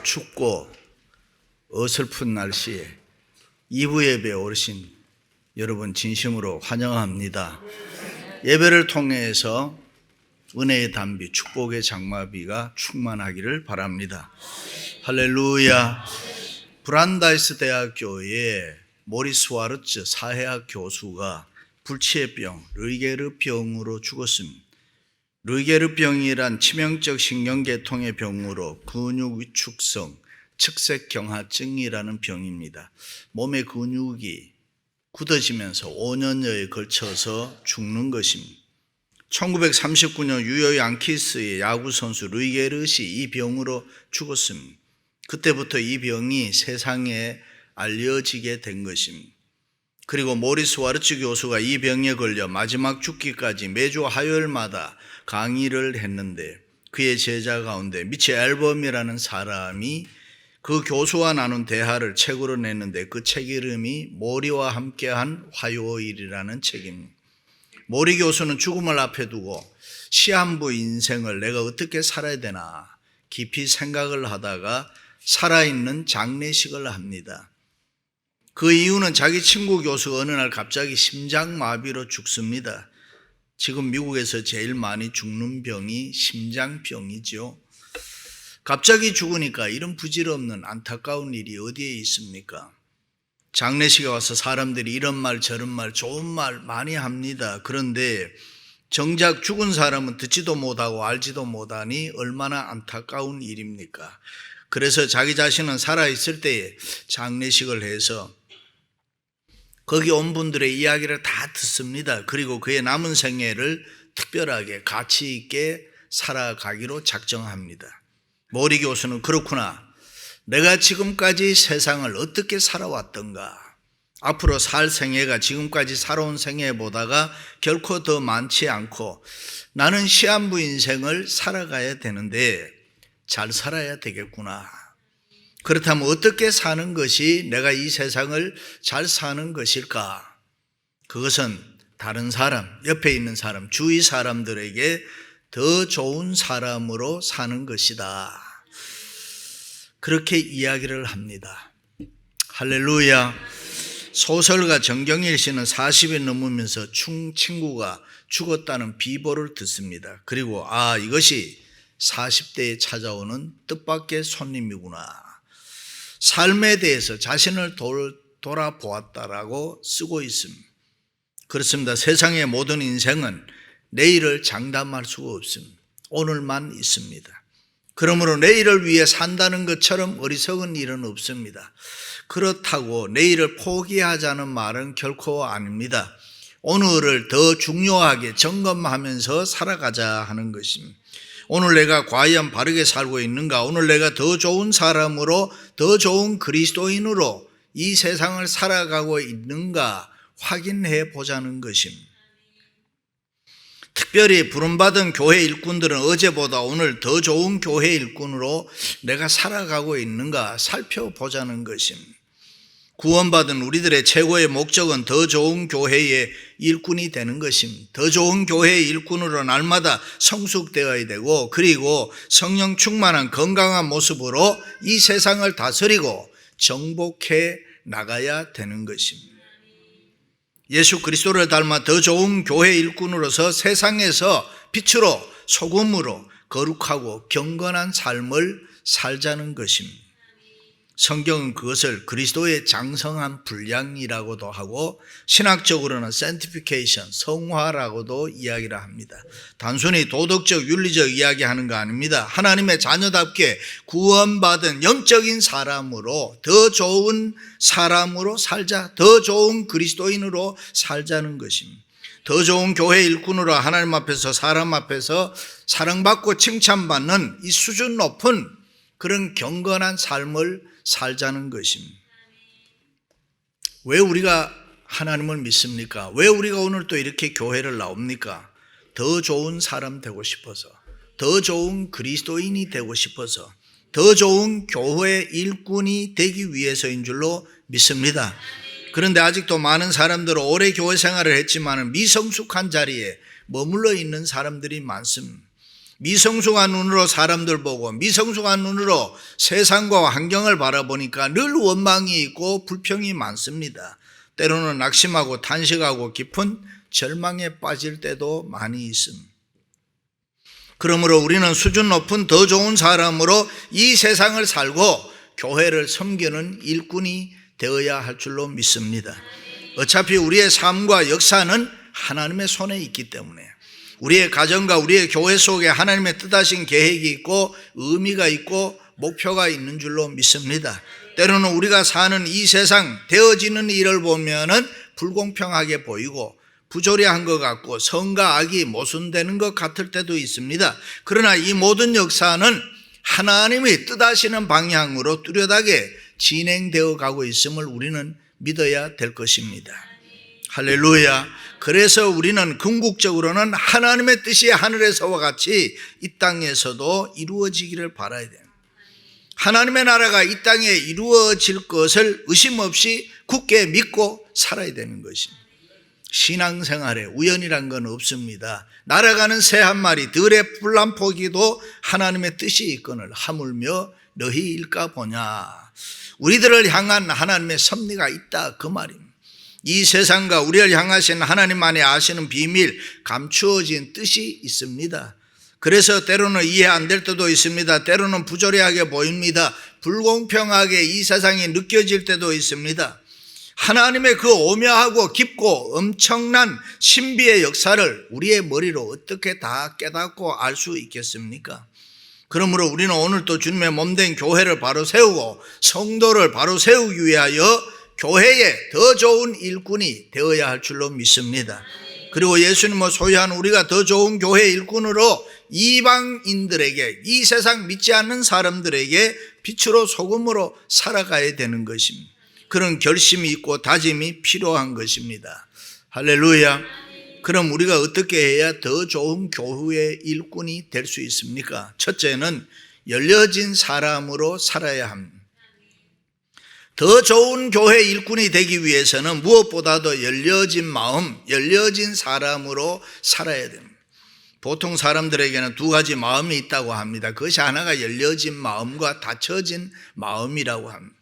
춥고 어설픈 날씨에 2부 예배에 오신 여러분 진심으로 환영합니다. 예배를 통해서 은혜의 단비, 축복의 장마비가 충만하기를 바랍니다. 할렐루야. 브란다이스 대학교의 모리스 와르츠 사회학 교수가 불치의병, 르게르병으로 죽었습니다. 르게르병이란 치명적 신경계통의 병으로 근육 위축성 측색경화증이라는 병입니다. 몸의 근육이 굳어지면서 5년여에 걸쳐서 죽는 것입니다. 1939년 유효 양키스의 야구선수 르게르시 이 병으로 죽었습니다. 그때부터 이 병이 세상에 알려지게 된 것입니다. 그리고 모리스 와르츠 교수가 이 병에 걸려 마지막 죽기까지 매주 화요일마다 강의를 했는데 그의 제자 가운데 미치 앨범이라는 사람이 그 교수와 나눈 대화를 책으로 냈는데 그 책 이름이 모리와 함께한 화요일이라는 책입니다. 모리 교수는 죽음을 앞에 두고 시한부 인생을 내가 어떻게 살아야 되나 깊이 생각을 하다가 살아있는 장례식을 합니다. 그 이유는 자기 친구 교수가 어느 날 갑자기 심장마비로 죽습니다. 지금 미국에서 제일 많이 죽는 병이 심장병이죠. 갑자기 죽으니까 이런 부질없는 안타까운 일이 어디에 있습니까? 장례식에 와서 사람들이 이런 말 저런 말 좋은 말 많이 합니다. 그런데 정작 죽은 사람은 듣지도 못하고 알지도 못하니 얼마나 안타까운 일입니까? 그래서 자기 자신은 살아있을 때에 장례식을 해서 거기 온 분들의 이야기를 다 듣습니다. 그리고 그의 남은 생애를 특별하게 가치 있게 살아가기로 작정합니다. 모리 교수는 그렇구나. 내가 지금까지 세상을 어떻게 살아왔던가. 앞으로 살 생애가 지금까지 살아온 생애보다가 결코 더 많지 않고 나는 시한부 인생을 살아가야 되는데 잘 살아야 되겠구나. 그렇다면 어떻게 사는 것이 내가 이 세상을 잘 사는 것일까? 그것은 다른 사람, 옆에 있는 사람, 주위 사람들에게 더 좋은 사람으로 사는 것이다. 그렇게 이야기를 합니다. 할렐루야. 소설가 정경일 씨는 40이 넘으면서 친구가 죽었다는 비보를 듣습니다. 그리고 이것이 40대에 찾아오는 뜻밖의 손님이구나. 삶에 대해서 자신을 돌아보았다라고 쓰고 있습니다. 그렇습니다. 세상의 모든 인생은 내일을 장담할 수가 없습니다. 오늘만 있습니다. 그러므로 내일을 위해 산다는 것처럼 어리석은 일은 없습니다. 그렇다고 내일을 포기하자는 말은 결코 아닙니다. 오늘을 더 중요하게 점검하면서 살아가자 하는 것입니다. 오늘 내가 과연 바르게 살고 있는가? 오늘 내가 더 좋은 사람으로, 더 좋은 그리스도인으로 이 세상을 살아가고 있는가 확인해 보자는 것입니다. 특별히 부름받은 교회 일꾼들은 어제보다 오늘 더 좋은 교회 일꾼으로 내가 살아가고 있는가 살펴보자는 것입니다. 구원받은 우리들의 최고의 목적은 더 좋은 교회의 일꾼이 되는 것입니다. 더 좋은 교회의 일꾼으로 날마다 성숙되어야 되고 그리고 성령 충만한 건강한 모습으로 이 세상을 다스리고 정복해 나가야 되는 것입니다. 예수 그리스도를 닮아 더 좋은 교회 일꾼으로서 세상에서 빛으로 소금으로 거룩하고 경건한 삶을 살자는 것입니다. 성경은 그것을 그리스도의 장성한 분량이라고도 하고 신학적으로는 sanctification, 성화라고도 이야기를 합니다. 단순히 도덕적, 윤리적 이야기하는 거 아닙니다. 하나님의 자녀답게 구원받은 영적인 사람으로 더 좋은 사람으로 살자, 더 좋은 그리스도인으로 살자는 것입니다. 더 좋은 교회 일꾼으로 하나님 앞에서 사람 앞에서 사랑받고 칭찬받는 이 수준 높은 그런 경건한 삶을 살자는 것입니다. 왜 우리가 하나님을 믿습니까? 왜 우리가 오늘 또 이렇게 교회를 나옵니까? 더 좋은 사람 되고 싶어서, 더 좋은 그리스도인이 되고 싶어서, 더 좋은 교회 일꾼이 되기 위해서인 줄로 믿습니다. 그런데 아직도 많은 사람들은 오래 교회 생활을 했지만 미성숙한 자리에 머물러 있는 사람들이 많습니다. 미성숙한 눈으로 사람들 보고 미성숙한 눈으로 세상과 환경을 바라보니까 늘 원망이 있고 불평이 많습니다. 때로는 낙심하고 탄식하고 깊은 절망에 빠질 때도 많이 있습니다. 그러므로 우리는 수준 높은 더 좋은 사람으로 이 세상을 살고 교회를 섬기는 일꾼이 되어야 할 줄로 믿습니다. 어차피 우리의 삶과 역사는 하나님의 손에 있기 때문에 우리의 가정과 우리의 교회 속에 하나님의 뜻하신 계획이 있고 의미가 있고 목표가 있는 줄로 믿습니다. 때로는 우리가 사는 이 세상 되어지는 일을 보면은 불공평하게 보이고 부조리한 것 같고 선과 악이 모순되는 것 같을 때도 있습니다. 그러나 이 모든 역사는 하나님의 뜻하시는 방향으로 뚜렷하게 진행되어 가고 있음을 우리는 믿어야 될 것입니다. 할렐루야. 그래서 우리는 궁극적으로는 하나님의 뜻이 하늘에서와 같이 이 땅에서도 이루어지기를 바라야 돼요. 하나님의 나라가 이 땅에 이루어질 것을 의심 없이 굳게 믿고 살아야 되는 것입니다. 신앙생활에 우연이란 건 없습니다. 날아가는 새 한 마리 들의 풀 한 포기도 하나님의 뜻이 있거늘 하물며 너희일까 보냐. 우리들을 향한 하나님의 섭리가 있다 그 말입니다. 이 세상과 우리를 향하신 하나님만이 아시는 비밀, 감추어진 뜻이 있습니다. 그래서 때로는 이해 안 될 때도 있습니다. 때로는 부조리하게 보입니다. 불공평하게 이 세상이 느껴질 때도 있습니다. 하나님의 그 오묘하고 깊고 엄청난 신비의 역사를 우리의 머리로 어떻게 다 깨닫고 알 수 있겠습니까? 그러므로 우리는 오늘 또 주님의 몸된 교회를 바로 세우고 성도를 바로 세우기 위하여 교회에 더 좋은 일꾼이 되어야 할 줄로 믿습니다. 그리고 예수님을 소유한 우리가 더 좋은 교회 일꾼으로 이방인들에게, 이 세상 믿지 않는 사람들에게 빛으로 소금으로 살아가야 되는 것입니다. 그런 결심이 있고 다짐이 필요한 것입니다. 할렐루야. 그럼 우리가 어떻게 해야 더 좋은 교회의 일꾼이 될 수 있습니까? 첫째는 열려진 사람으로 살아야 합니다. 더 좋은 교회 일꾼이 되기 위해서는 무엇보다도 열려진 마음, 열려진 사람으로 살아야 됩니다. 보통 사람들에게는 두 가지 마음이 있다고 합니다. 그것이 하나가 열려진 마음과 닫혀진 마음이라고 합니다.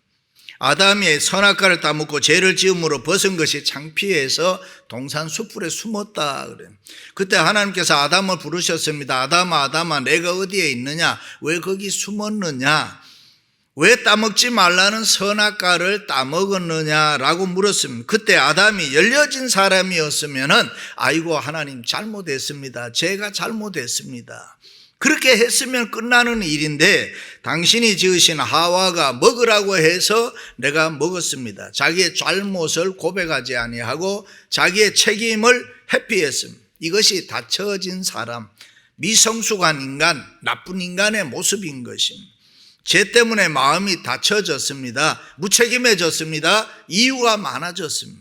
아담이 선악과를 따먹고 죄를 지음으로 벗은 것이 창피해서 동산 숯불에 숨었다 그래요. 그때 하나님께서 아담을 부르셨습니다. 아담아, 아담아, 내가 어디에 있느냐? 왜 거기 숨었느냐? 왜 따먹지 말라는 선악과를 따먹었느냐라고 물었습니다. 그때 아담이 열려진 사람이었으면은 아이고 하나님 잘못했습니다. 제가 잘못했습니다. 그렇게 했으면 끝나는 일인데 당신이 지으신 하와가 먹으라고 해서 내가 먹었습니다. 자기의 잘못을 고백하지 아니하고 자기의 책임을 회피했습니다. 이것이 닫혀진 사람, 미성숙한 인간, 나쁜 인간의 모습인 것입니다. 죄 때문에 마음이 닫혀졌습니다. 무책임해졌습니다. 이유가 많아졌습니다.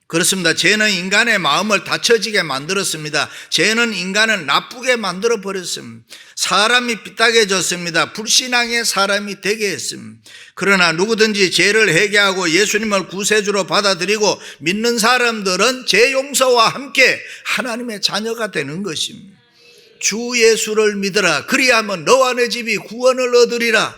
그렇습니다. 죄는 인간의 마음을 닫혀지게 만들었습니다. 죄는 인간을 나쁘게 만들어 버렸습니다. 사람이 삐딱해졌습니다. 불신앙의 사람이 되게 했습니다. 그러나 누구든지 죄를 회개하고 예수님을 구세주로 받아들이고 믿는 사람들은 죄 용서와 함께 하나님의 자녀가 되는 것입니다. 주 예수를 믿으라. 그리하면 너와 내 집이 구원을 얻으리라.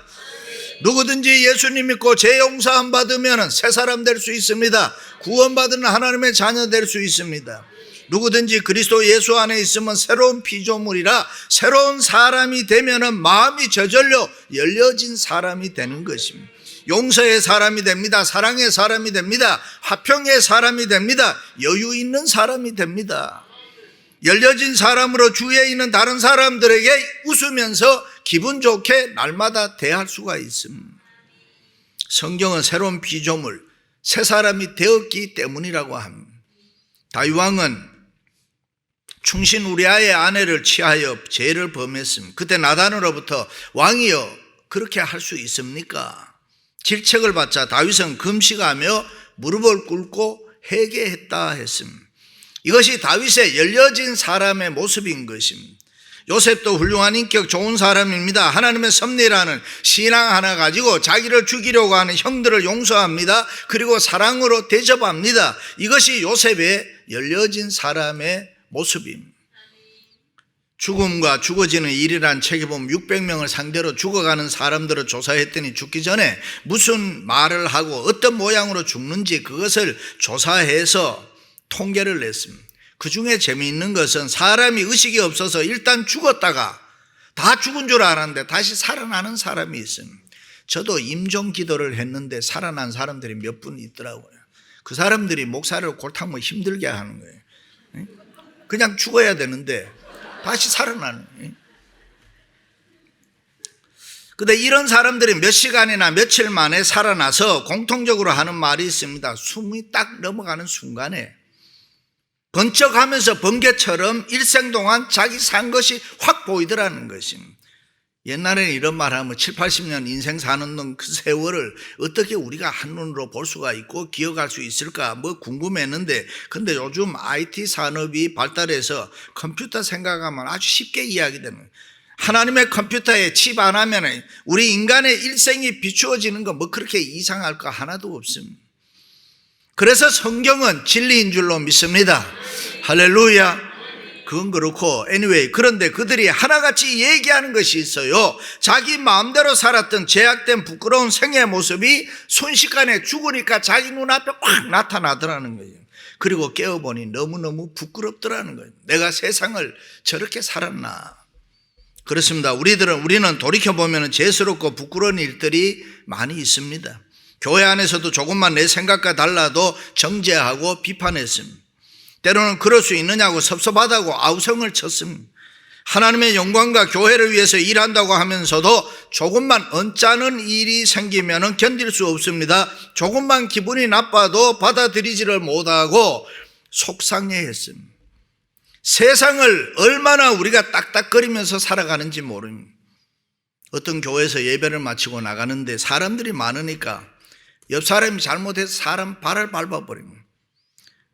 누구든지 예수님 믿고 죄 용서함 받으면 새 사람 될 수 있습니다. 구원받은 하나님의 자녀 될 수 있습니다. 누구든지 그리스도 예수 안에 있으면 새로운 피조물이라 새로운 사람이 되면 마음이 저절로 열려진 사람이 되는 것입니다. 용서의 사람이 됩니다. 사랑의 사람이 됩니다. 화평의 사람이 됩니다. 여유 있는 사람이 됩니다. 열려진 사람으로 주위에 있는 다른 사람들에게 웃으면서 기분 좋게 날마다 대할 수가 있습니다. 성경은 새로운 피조물, 새 사람이 되었기 때문이라고 합니다. 다윗 왕은 충신 우리아의 아내를 취하여 죄를 범했습니다. 그때 나단으로부터 왕이여 그렇게 할 수 있습니까? 질책을 받자 다윗은 금식하며 무릎을 꿇고 회개했다 했습니다. 이것이 다윗의 열려진 사람의 모습인 것입니다. 요셉도 훌륭한 인격 좋은 사람입니다. 하나님의 섭리라는 신앙 하나 가지고 자기를 죽이려고 하는 형들을 용서합니다. 그리고 사랑으로 대접합니다. 이것이 요셉의 열려진 사람의 모습입니다. 죽음과 죽어지는 일이란 책에 보면 600명을 상대로 죽어가는 사람들을 조사했더니 죽기 전에 무슨 말을 하고 어떤 모양으로 죽는지 그것을 조사해서 통계를 냈습니다. 그 중에 재미있는 것은 사람이 의식이 없어서 일단 죽었다가 다 죽은 줄 알았는데 다시 살아나는 사람이 있습니다. 저도 임종 기도를 했는데 살아난 사람들이 몇 분 있더라고요. 그 사람들이 목사를 골탕 힘들게 하는 거예요. 그냥 죽어야 되는데 다시 살아나는. 근데 이런 사람들이 몇 시간이나 며칠 만에 살아나서 공통적으로 하는 말이 있습니다. 숨이 딱 넘어가는 순간에 번쩍하면서 번개처럼 일생 동안 자기 산 것이 확 보이더라는 것입니다. 옛날에는 이런 말 하면 7, 80년 인생 사는 그 세월을 어떻게 우리가 한눈으로 볼 수가 있고 기억할 수 있을까 궁금했는데, 근데 요즘 IT 산업이 발달해서 컴퓨터 생각하면 아주 쉽게 이야기되는 거예요. 하나님의 컴퓨터에 칩 안 하면 우리 인간의 일생이 비추어지는 거 그렇게 이상할 거 하나도 없습니다. 그래서 성경은 진리인 줄로 믿습니다. 할렐루야. 그건 그렇고 anyway, 그런데 그들이 하나같이 얘기하는 것이 있어요. 자기 마음대로 살았던 제약된 부끄러운 생의 모습이 순식간에 죽으니까 자기 눈앞에 확 나타나더라는 거예요. 그리고 깨어보니 너무너무 부끄럽더라는 거예요. 내가 세상을 저렇게 살았나. 그렇습니다. 우리는 돌이켜보면 죄스럽고 부끄러운 일들이 많이 있습니다. 교회 안에서도 조금만 내 생각과 달라도 정죄하고 비판했습니다. 때로는 그럴 수 있느냐고 섭섭하다고 아우성을 쳤습니다. 하나님의 영광과 교회를 위해서 일한다고 하면서도 조금만 언짢은 일이 생기면 견딜 수 없습니다. 조금만 기분이 나빠도 받아들이지를 못하고 속상해했습니다. 세상을 얼마나 우리가 딱딱거리면서 살아가는지 모릅니다. 어떤 교회에서 예배를 마치고 나가는데 사람들이 많으니까 옆 사람이 잘못해서 사람 발을 밟아버립니다.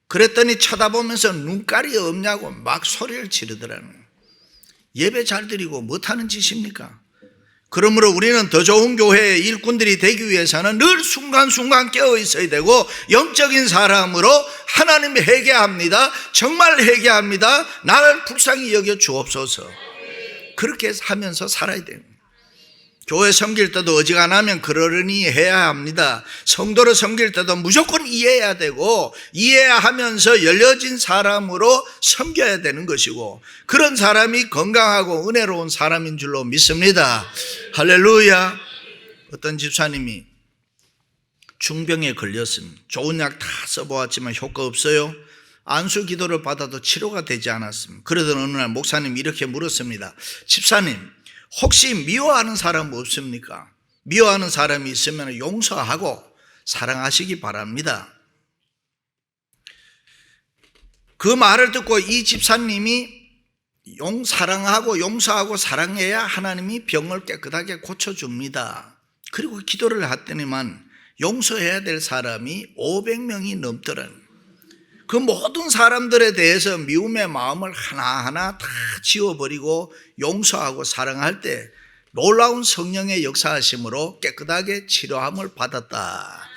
그랬더니 쳐다보면서 눈깔이 없냐고 막 소리를 지르더라는 거예요. 예배 잘 드리고 못하는 짓입니까? 그러므로 우리는 더 좋은 교회의 일꾼들이 되기 위해서는 늘 순간순간 깨어 있어야 되고 영적인 사람으로 하나님이 회개합니다. 정말 회개합니다. 나를 불쌍히 여겨 주옵소서. 그렇게 하면서 살아야 됩니다. 교회 섬길 때도 어지간하면 그러려니 해야 합니다. 성도를 섬길 때도 무조건 이해해야 되고 이해하면서 열려진 사람으로 섬겨야 되는 것이고, 그런 사람이 건강하고 은혜로운 사람인 줄로 믿습니다. 할렐루야. 어떤 집사님이 중병에 걸렸습니다. 좋은 약 다 써보았지만 효과 없어요. 안수 기도를 받아도 치료가 되지 않았습니다. 그러던 어느 날 목사님이 이렇게 물었습니다. 집사님, 혹시 미워하는 사람 없습니까? 미워하는 사람이 있으면 용서하고 사랑하시기 바랍니다. 그 말을 듣고 이 집사님이 사랑하고 용서하고 사랑해야 하나님이 병을 깨끗하게 고쳐줍니다. 그리고 기도를 했더니만 용서해야 될 사람이 500명이 넘더라는. 그 모든 사람들에 대해서 미움의 마음을 하나하나 다 지워버리고 용서하고 사랑할 때 놀라운 성령의 역사하심으로 깨끗하게 치료함을 받았다.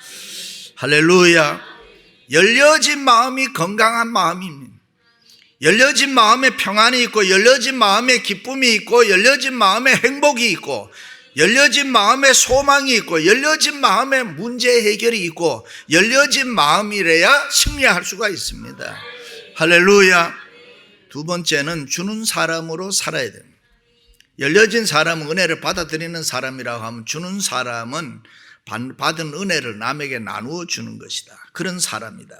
할렐루야. 열려진 마음이 건강한 마음입니다. 열려진 마음에 평안이 있고 열려진 마음에 기쁨이 있고 열려진 마음에 행복이 있고 열려진 마음에 소망이 있고 열려진 마음에 문제 해결이 있고 열려진 마음이래야 승리할 수가 있습니다. 할렐루야. 두 번째는 주는 사람으로 살아야 됩니다. 열려진 사람은 은혜를 받아들이는 사람이라고 하면 주는 사람은 받은 은혜를 남에게 나누어 주는 것이다. 그런 사람이다.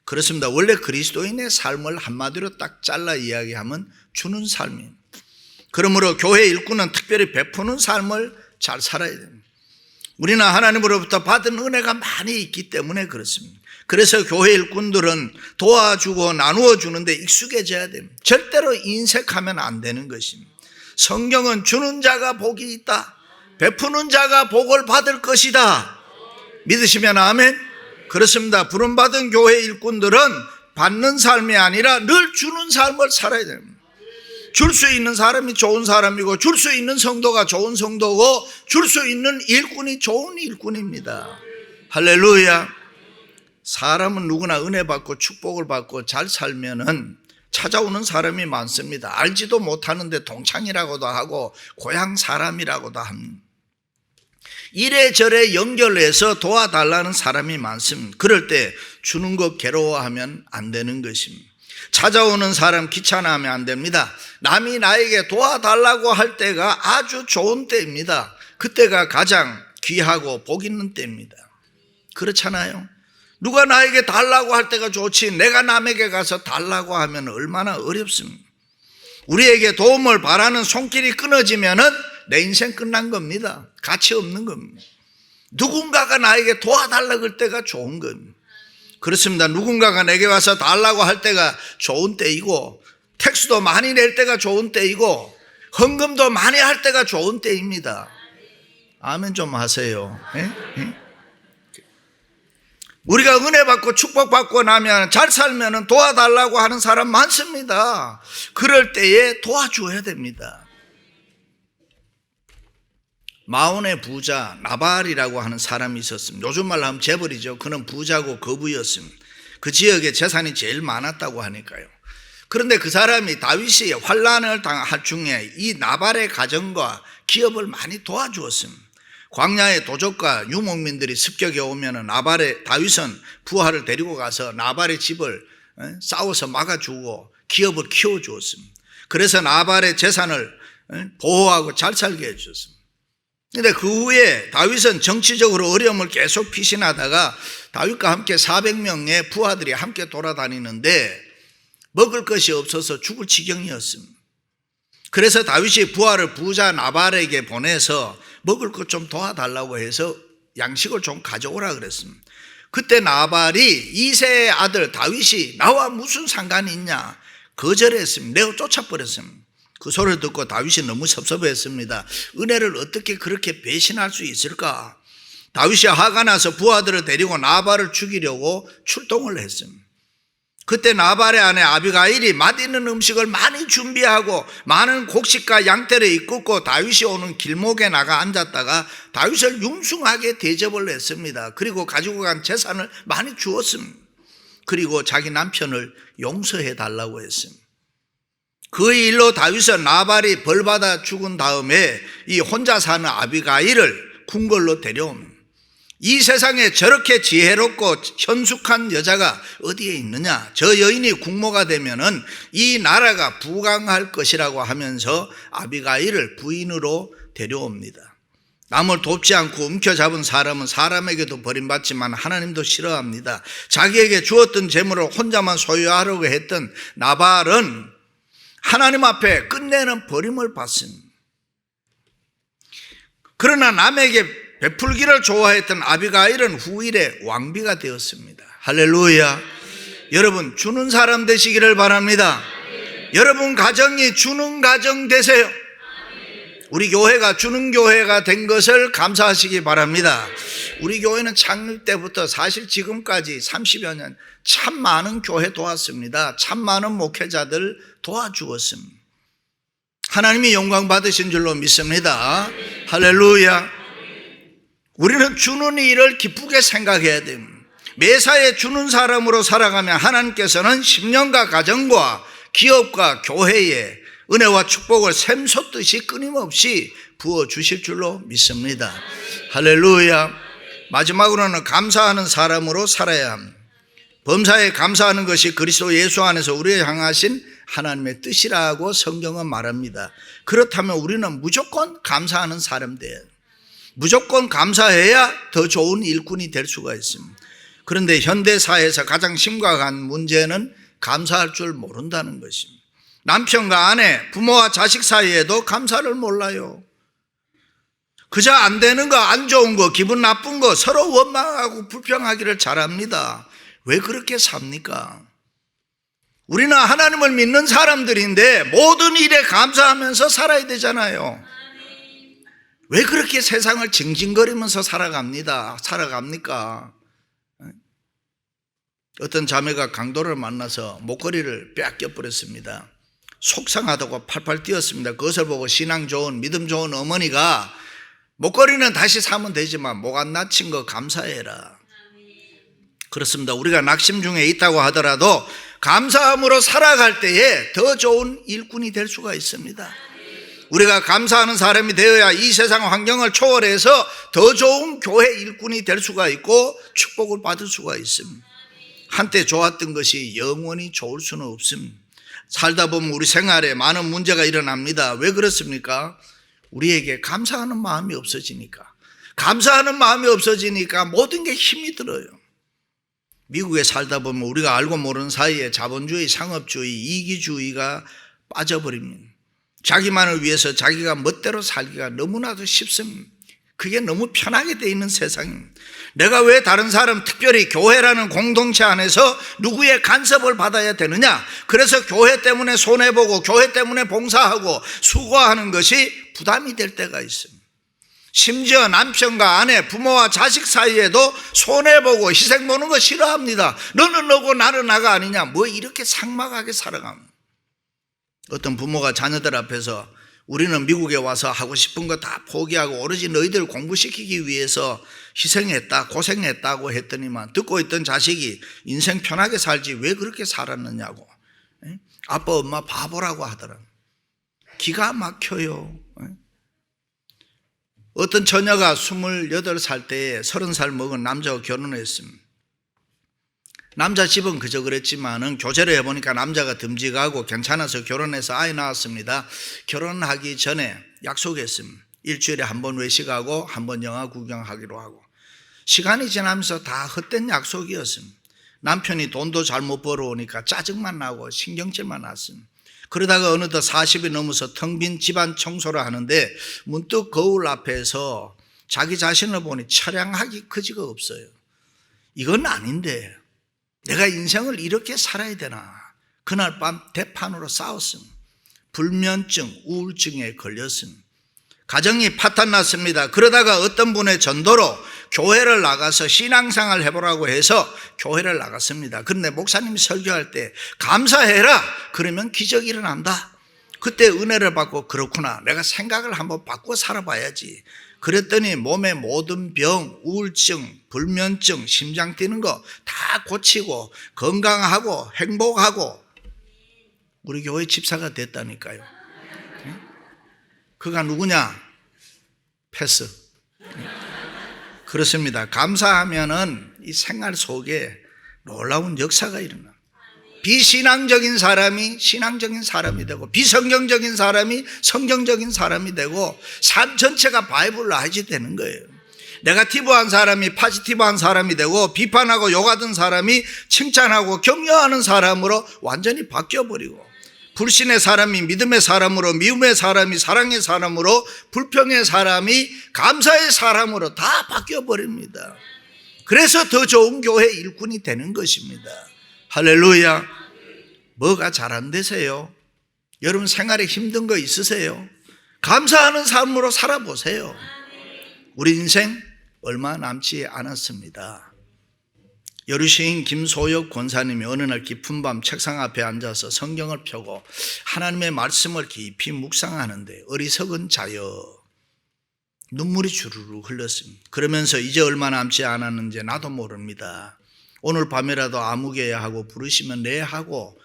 그렇습니다. 원래 그리스도인의 삶을 한마디로 딱 잘라 이야기하면 주는 삶입니다. 그러므로 교회 일꾼은 특별히 베푸는 삶을 잘 살아야 됩니다. 우리는 하나님으로부터 받은 은혜가 많이 있기 때문에 그렇습니다. 그래서 교회 일꾼들은 도와주고 나누어 주는데 익숙해져야 됩니다. 절대로 인색하면 안 되는 것입니다. 성경은 주는 자가 복이 있다. 베푸는 자가 복을 받을 것이다. 믿으시면 아멘. 그렇습니다. 부름받은 교회 일꾼들은 받는 삶이 아니라 늘 주는 삶을 살아야 됩니다. 줄 수 있는 사람이 좋은 사람이고 줄 수 있는 성도가 좋은 성도고 줄 수 있는 일꾼이 좋은 일꾼입니다. 할렐루야. 사람은 누구나 은혜 받고 축복을 받고 잘 살면은 찾아오는 사람이 많습니다. 알지도 못하는데 동창이라고도 하고 고향 사람이라고도 합니다. 이래저래 연결해서 도와달라는 사람이 많습니다. 그럴 때 주는 것 괴로워하면 안 되는 것입니다. 찾아오는 사람 귀찮아하면 안 됩니다. 남이 나에게 도와달라고 할 때가 아주 좋은 때입니다. 그때가 가장 귀하고 복 있는 때입니다. 그렇잖아요. 누가 나에게 달라고 할 때가 좋지 내가 남에게 가서 달라고 하면 얼마나 어렵습니까? 우리에게 도움을 바라는 손길이 끊어지면 내 인생 끝난 겁니다. 가치 없는 겁니다. 누군가가 나에게 도와달라고 할 때가 좋은 겁니다. 그렇습니다. 누군가가 내게 와서 달라고 할 때가 좋은 때이고 택수도 많이 낼 때가 좋은 때이고 헌금도 많이 할 때가 좋은 때입니다. 아멘 좀 하세요. 우리가 은혜 받고 축복받고 나면 잘 살면 도와달라고 하는 사람 많습니다. 그럴 때에 도와줘야 됩니다. 마온의 부자 나발이라고 하는 사람이 있었습니다. 요즘 말로 하면 재벌이죠. 그는 부자고 거부였습니다. 그 지역에 재산이 제일 많았다고 하니까요. 그런데 그 사람이 다윗이 환난을 당할 중에 이 나발의 가정과 기업을 많이 도와주었습니다. 광야의 도적과 유목민들이 습격해 오면 다윗은 부하를 데리고 가서 나발의 집을 싸워서 막아주고 기업을 키워주었습니다. 그래서 나발의 재산을 보호하고 잘 살게 해주었습니다. 그런데 그 후에 다윗은 정치적으로 어려움을 계속 피신하다가 다윗과 함께 400명의 부하들이 함께 돌아다니는데 먹을 것이 없어서 죽을 지경이었습니다. 그래서 다윗이 부하를 부자 나발에게 보내서 먹을 것 좀 도와달라고 해서 양식을 좀 가져오라 그랬습니다. 그때 나발이 이새의 아들 다윗이 나와 무슨 상관이 있냐 거절했습니다. 내가 쫓아버렸습니다. 그 소리를 듣고 다윗이 너무 섭섭했습니다. 은혜를 어떻게 그렇게 배신할 수 있을까? 다윗이 화가 나서 부하들을 데리고 나발을 죽이려고 출동을 했습니다. 그때 나발의 아내 아비가일이 맛있는 음식을 많이 준비하고 많은 곡식과 양떼를 이끌고 다윗이 오는 길목에 나가 앉았다가 다윗을 융숭하게 대접을 했습니다. 그리고 가지고 간 재산을 많이 주었습니다. 그리고 자기 남편을 용서해 달라고 했습니다. 그 일로 다윗은 나발이 벌받아 죽은 다음에 이 혼자 사는 아비가일을 궁궐로 데려옵니다. 이 세상에 저렇게 지혜롭고 현숙한 여자가 어디에 있느냐? 저 여인이 국모가 되면은 이 나라가 부강할 것이라고 하면서 아비가일을 부인으로 데려옵니다. 남을 돕지 않고 움켜잡은 사람은 사람에게도 버림받지만 하나님도 싫어합니다. 자기에게 주었던 재물을 혼자만 소유하려고 했던 나발은 하나님 앞에 끝내는 버림을 받습니다. 그러나 남에게 베풀기를 좋아했던 아비가일은 후일에 왕비가 되었습니다. 할렐루야. 여러분 주는 사람 되시기를 바랍니다. 여러분 가정이 주는 가정 되세요. 우리 교회가 주는 교회가 된 것을 감사하시기 바랍니다. 우리 교회는 창립 때부터 사실 지금까지 30여 년 참 많은 교회 도왔습니다. 참 많은 목회자들 도와주었습니다. 하나님이 영광 받으신 줄로 믿습니다. 할렐루야. 우리는 주는 일을 기쁘게 생각해야 됩니다. 매사에 주는 사람으로 살아가면 하나님께서는 10년과 가정과 기업과 교회에 은혜와 축복을 샘솟듯이 끊임없이 부어주실 줄로 믿습니다. 할렐루야. 마지막으로는 감사하는 사람으로 살아야 합니다. 범사에 감사하는 것이 그리스도 예수 안에서 우리를 향하신 하나님의 뜻이라고 성경은 말합니다. 그렇다면 우리는 무조건 감사하는 사람 돼야 돼요. 무조건 감사해야 더 좋은 일꾼이 될 수가 있습니다. 그런데 현대사회에서 가장 심각한 문제는 감사할 줄 모른다는 것입니다. 남편과 아내, 부모와 자식 사이에도 감사를 몰라요. 그저 안 되는 거, 안 좋은 거, 기분 나쁜 거 서로 원망하고 불평하기를 잘합니다. 왜 그렇게 삽니까? 우리는 하나님을 믿는 사람들인데 모든 일에 감사하면서 살아야 되잖아요. 왜 그렇게 세상을 징징거리면서 살아갑니까? 어떤 자매가 강도를 만나서 목걸이를 빼앗겨 버렸습니다. 속상하다고 팔팔 뛰었습니다. 그것을 보고 신앙 좋은 믿음 좋은 어머니가 목걸이는 다시 사면 되지만 목 안 다친 거 감사해라. 그렇습니다. 우리가 낙심 중에 있다고 하더라도 감사함으로 살아갈 때에 더 좋은 일꾼이 될 수가 있습니다. 우리가 감사하는 사람이 되어야 이 세상 환경을 초월해서 더 좋은 교회 일꾼이 될 수가 있고 축복을 받을 수가 있습니다. 한때 좋았던 것이 영원히 좋을 수는 없습니다. 살다 보면 우리 생활에 많은 문제가 일어납니다. 왜 그렇습니까? 우리에게 감사하는 마음이 없어지니까. 감사하는 마음이 없어지니까 모든 게 힘이 들어요. 미국에 살다 보면 우리가 알고 모르는 사이에 자본주의, 상업주의, 이기주의가 빠져버립니다. 자기만을 위해서 자기가 멋대로 살기가 너무나도 쉽습니다. 그게 너무 편하게 돼 있는 세상입니다. 내가 왜 다른 사람, 특별히 교회라는 공동체 안에서 누구의 간섭을 받아야 되느냐? 그래서 교회 때문에 손해보고 교회 때문에 봉사하고 수고하는 것이 부담이 될 때가 있습니다. 심지어 남편과 아내, 부모와 자식 사이에도 손해보고 희생보는 거 싫어합니다. 너는 너고 나는 나가 아니냐? 뭐 이렇게 삭막하게 살아갑니다. 어떤 부모가 자녀들 앞에서 우리는 미국에 와서 하고 싶은 거 다 포기하고 오로지 너희들 공부시키기 위해서 희생했다, 고생했다고 했더니만 듣고 있던 자식이 인생 편하게 살지 왜 그렇게 살았느냐고. 아빠 엄마 바보라고 하더라. 기가 막혀요. 어떤 처녀가 28살 때에 30살 먹은 남자와 결혼했습니다. 남자 집은 그저 그랬지만은 교제를 해보니까 남자가 듬직하고 괜찮아서 결혼해서 아이 낳았습니다. 결혼하기 전에 약속했습니다. 일주일에 한 번 외식하고 한 번 영화 구경하기로 하고. 시간이 지나면서 다 헛된 약속이었습니다. 남편이 돈도 잘 못 벌어오니까 짜증만 나고 신경질만 났습니다. 그러다가 어느덧 40이 넘어서 텅 빈 집안 청소를 하는데 문득 거울 앞에서 자기 자신을 보니 처량하기 그지가 없어요. 이건 아닌데 내가 인생을 이렇게 살아야 되나. 그날 밤 대판으로 싸웠습니다. 불면증, 우울증에 걸렸습니다. 가정이 파탄났습니다. 그러다가 어떤 분의 전도로 교회를 나가서 신앙생활을 해보라고 해서 교회를 나갔습니다. 그런데 목사님이 설교할 때 감사해라 그러면 기적이 일어난다. 그때 은혜를 받고 그렇구나, 내가 생각을 한번 바꿔 살아봐야지. 그랬더니 몸의 모든 병, 우울증, 불면증, 심장 뛰는 거 다 고치고 건강하고 행복하고 우리 교회 집사가 됐다니까요. 그가 누구냐? 패스. 그렇습니다. 감사하면은 이 생활 속에 놀라운 역사가 일어나. 비신앙적인 사람이 신앙적인 사람이 되고 비성경적인 사람이 성경적인 사람이 되고 삶 전체가 바이블 라이즈 되는 거예요. 네거티브한 사람이 포지티브한 사람이 되고 비판하고 욕하던 사람이 칭찬하고 격려하는 사람으로 완전히 바뀌어버리고 불신의 사람이 믿음의 사람으로, 미움의 사람이 사랑의 사람으로, 불평의 사람이 감사의 사람으로 다 바뀌어버립니다. 그래서 더 좋은 교회 일꾼이 되는 것입니다. 할렐루야. 뭐가 잘 안 되세요? 여러분 생활에 힘든 거 있으세요? 감사하는 삶으로 살아보세요. 우리 인생 얼마 남지 않았습니다. 여루시인 김소엽 권사님이 어느 날 깊은 밤 책상 앞에 앉아서 성경을 펴고 하나님의 말씀을 깊이 묵상하는데 어리석은 자여 눈물이 주르르 흘렀습니다. 그러면서 이제 얼마 남지 않았는지 나도 모릅니다. 오늘 밤이라도 아무개야 하고 부르시면 네 하고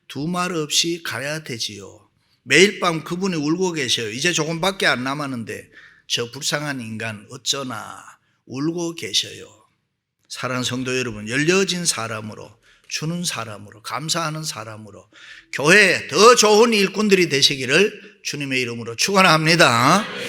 두 말 없이 가야 되지요. 매일 밤 그분이 울고 계셔요. 이제 조금밖에 안 남았는데 저 불쌍한 인간 어쩌나 울고 계셔요. 사랑하는 성도 여러분, 열려진 사람으로, 주는 사람으로, 감사하는 사람으로 교회에 더 좋은 일꾼들이 되시기를 주님의 이름으로 축원합니다.